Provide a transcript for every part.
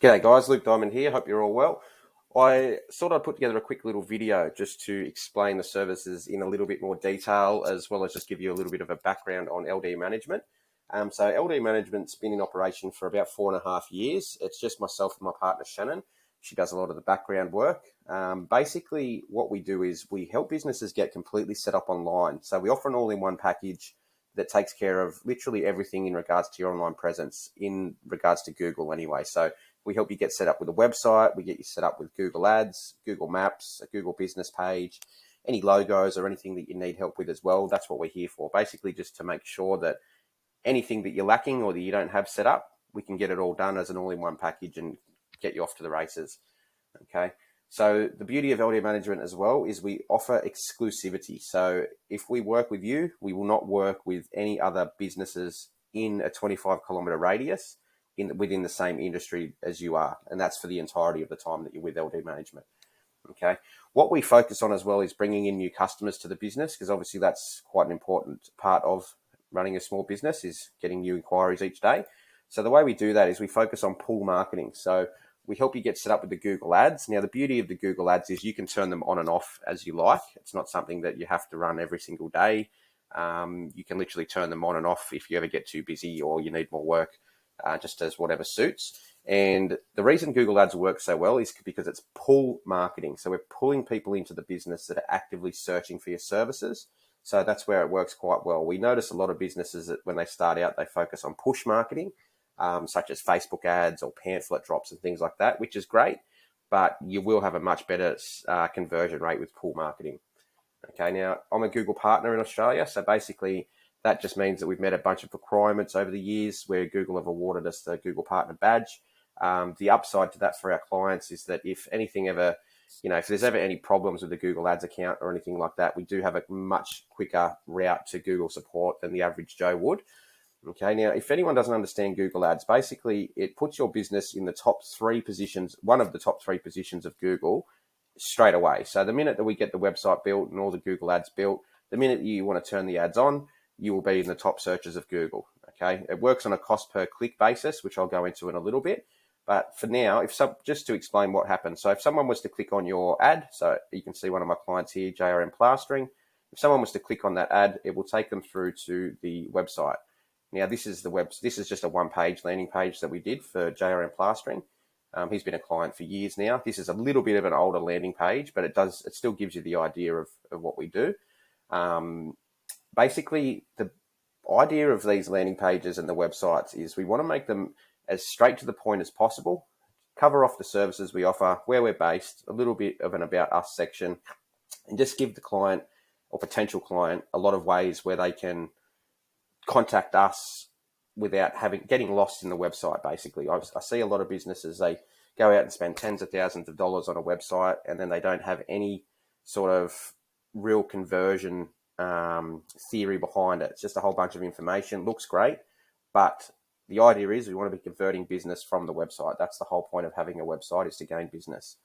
G'day guys, Luke Diamond here, hope you're all well. I thought I'd put together a quick little video just to explain the services in a little bit more detail, as well as just give you a little bit of a background on LD Management. So LD Management's been in operation for about 4.5 years. It's just myself and my partner Shannon. She does a lot of the background work. Basically, what we do is we help businesses get completely set up online. So we offer an all-in-one package that takes care of literally everything in regards to your online presence, in regards to Google anyway. So we help you get set up with a website. We get you set up with Google Ads, Google Maps, a Google business page, any logos or anything that you need help with as well. That's what we're here for. Basically, just to make sure that anything that you're lacking or that you don't have set up, we can get it all done as an all-in-one package and get you off to the races. Okay. So the beauty of LD Management as well is we offer exclusivity. So if we work with you, we will not work with any other businesses in a 25-kilometer radius within the same industry as you are. And that's for the entirety of the time that you're with LD Management. Okay. What we focus on as well is bringing in new customers to the business, because obviously that's quite an important part of running a small business, is getting new inquiries each day. So the way we do that is we focus on pull marketing. So we help you get set up with the Google Ads. Now, the beauty of the Google Ads is you can turn them on and off as you like. It's not something that you have to run every single day. You can literally turn them on and off if you ever get too busy or you need more work, just as whatever suits. And the reason Google Ads work so well is because it's pull marketing. So we're pulling people into the business that are actively searching for your services. So that's where it works quite well. We notice a lot of businesses that when they start out, they focus on push marketing, such as Facebook ads or pamphlet drops and things like that, which is great, but you will have a much better conversion rate with pull marketing. Okay, now I'm a Google partner in Australia, so basically that just means that we've met a bunch of requirements over the years where Google have awarded us the Google Partner Badge. The upside to that for our clients is that if anything ever, if there's ever any problems with the Google Ads account or anything like that, we do have a much quicker route to Google support than the average Joe would. Okay, now if anyone doesn't understand Google Ads, basically it puts your business in the top 3 positions, one of the top 3 positions of Google straight away. So the minute that we get the website built and all the Google Ads built, the minute you want to turn the ads on, you will be in the top searches of Google. Okay, it works on a cost per click basis, which I'll go into in a little bit. But for now, just to explain what happens. So if someone was to click on your ad, so you can see one of my clients here, JRM Plastering. If someone was to click on that ad, it will take them through to the website. Now, this is just a one-page landing page that we did for JRM Plastering. He's been a client for years now. This is a little bit of an older landing page, but it still gives you the idea of what we do. Basically, the idea of these landing pages and the websites is we want to make them as straight to the point as possible, cover off the services we offer, where we're based, a little bit of an About Us section, and just give the client or potential client a lot of ways where they can contact us without getting lost in the website. Basically, I see a lot of businesses, they go out and spend tens of thousands of dollars on a website and then they don't have any sort of real conversion theory behind it. It's just a whole bunch of information. Looks great, but the idea is we want to be converting business from the website. That's the whole point of having a website, is to gain business.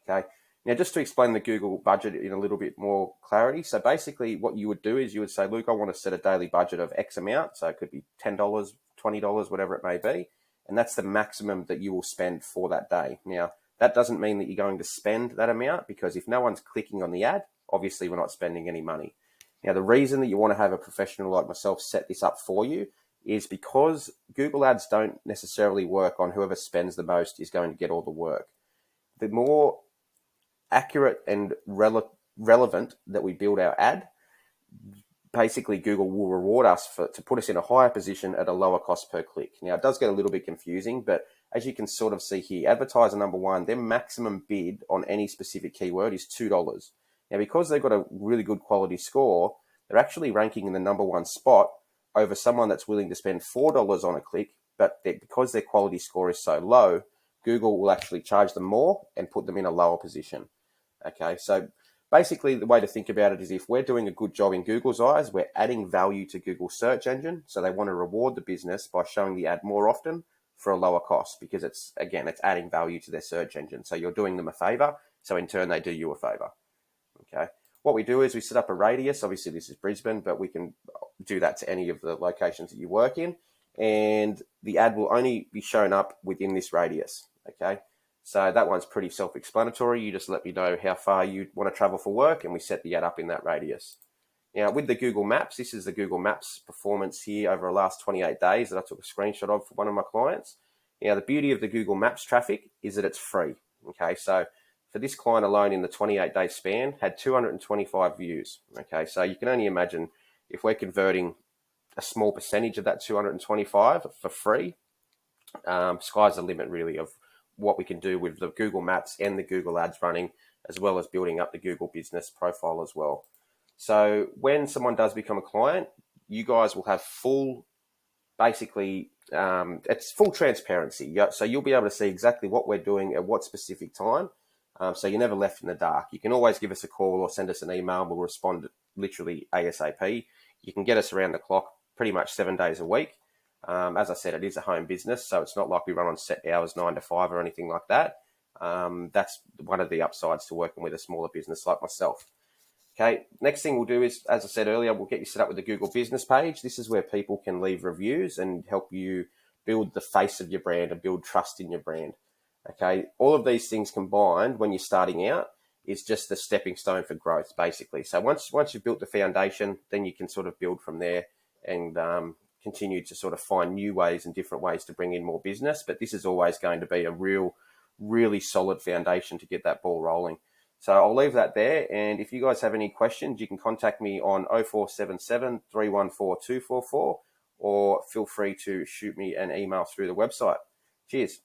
Okay. Now, just to explain the Google budget in a little bit more clarity. So basically what you would do is you would say, Luke, I want to set a daily budget of X amount. So it could be $10, $20, whatever it may be. And that's the maximum that you will spend for that day. Now, that doesn't mean that you're going to spend that amount, because if no one's clicking on the ad, obviously we're not spending any money. Now, the reason that you want to have a professional like myself set this up for you is because Google Ads don't necessarily work on whoever spends the most is going to get all the work. The more accurate and relevant that we build our ad, basically Google will reward us to put us in a higher position at a lower cost per click. Now, it does get a little bit confusing, but as you can sort of see here, advertiser number 1, their maximum bid on any specific keyword is $2. Now, because they've got a really good quality score, they're actually ranking in the number 1 spot over someone that's willing to spend $4 on a click, but because their quality score is so low, Google will actually charge them more and put them in a lower position. Okay, so basically the way to think about it is if we're doing a good job in Google's eyes, we're adding value to Google's search engine. So they want to reward the business by showing the ad more often for a lower cost, because it's adding value to their search engine. So you're doing them a favor. So in turn, they do you a favor. Okay. What we do is we set up a radius. Obviously this is Brisbane, but we can do that to any of the locations that you work in. And the ad will only be shown up within this radius. Okay, so that one's pretty self-explanatory. You just let me know how far you want to travel for work, and we set the ad up in that radius. Now, with the Google Maps, this is the Google Maps performance here over the last 28 days that I took a screenshot of for one of my clients. Now, the beauty of the Google Maps traffic is that it's free. Okay, so for this client alone in the 28-day span, had 225 views. Okay, so you can only imagine if we're converting a small percentage of that 225 for free, sky's the limit really of what we can do with the Google Maps and the Google Ads running, as well as building up the Google business profile as well. So when someone does become a client, you guys will have full, basically, it's full transparency. So you'll be able to see exactly what we're doing at what specific time. So you're never left in the dark. You can always give us a call or send us an email. We'll respond literally ASAP. You can get us around the clock pretty much 7 days a week. As I said, it is a home business, so it's not like we run on set hours 9 to 5 or anything like that. That's one of the upsides to working with a smaller business like myself. Okay, next thing we'll do is, as I said earlier, we'll get you set up with the Google business page. This is where people can leave reviews and help you build the face of your brand and build trust in your brand. Okay, all of these things combined when you're starting out is just the stepping stone for growth, basically. So once you've built the foundation, then you can sort of build from there and continue to sort of find new ways and different ways to bring in more business. But this is always going to be a really solid foundation to get that ball rolling. So I'll leave that there. And if you guys have any questions, you can contact me on 0477 314 244, or feel free to shoot me an email through the website. Cheers.